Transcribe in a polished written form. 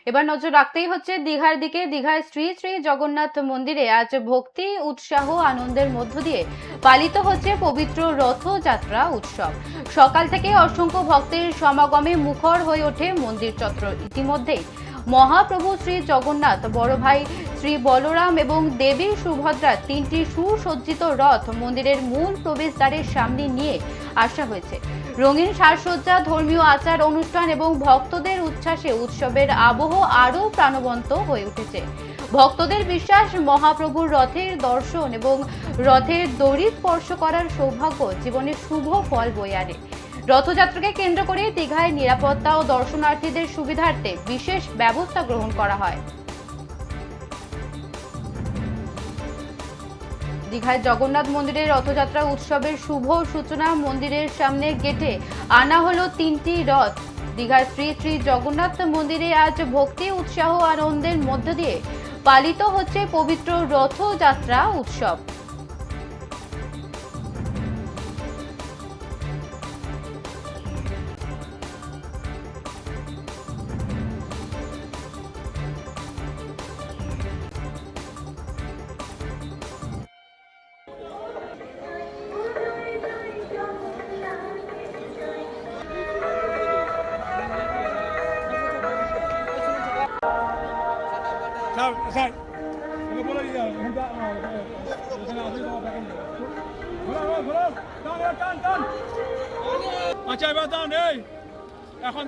এবার নজর রাখতেই হচ্ছে দীঘার দিকে। দীঘার শ্রী শ্রী জগন্নাথ মন্দিরে আজ ভক্তি, উৎসাহ, আনন্দের মধ্য দিয়ে পালিত হচ্ছে পবিত্র রথযাত্রা উৎসব। সকাল থেকে অসংখ্য ভক্তের সমাগমে মুখর হয়ে ওঠে মন্দির চত্বর। ইতিমধ্যেই মহাপ্রভু শ্রী জগন্নাথ, বড় ভাই শ্রী বলরাম এবং দেবী সুভদ্রার তিনটি সুসজ্জিত রথ মন্দিরের মূল প্রবেশদ্বারের সামনে নিয়ে আসা হয়েছে। রঙিন সাজসজ্জা, ধর্মীয় আচার অনুষ্ঠান এবং ভক্তদের উচ্ছ্বাসে উৎসবের আবহ আরও প্রাণবন্ত হয়ে উঠেছে। ভক্তদের বিশ্বাস, মহাপ্রভুর রথের দর্শন এবং রথের দড়ি স্পর্শ করার সৌভাগ্য জীবনের শুভ ফল বয়ে আনে। রথযাত্রাকে কেন্দ্র করে দীঘায় নিরাপত্তা ও দর্শনার্থীদের সুবিধার্থে বিশেষ ব্যবস্থা গ্রহণ করা হয়। দীঘায় জগন্নাথ মন্দিরের রথযাত্রা উৎসবের শুভ সূচনা। মন্দিরের সামনে গেটে আনা হলো তিনটি রথ। দীঘার শ্রী শ্রী জগন্নাথ মন্দিরে আজ ভক্তি, উৎসাহ, আনন্দের মধ্য দিয়ে পালিত হচ্ছে পবিত্র রথযাত্রা উৎসব। স্যার ওকে বলে দিও এখানটা এখানে আসলে তোমার ব্যাকআপ ঘোরা টান টান আচ্ছা এবার টান এই এখন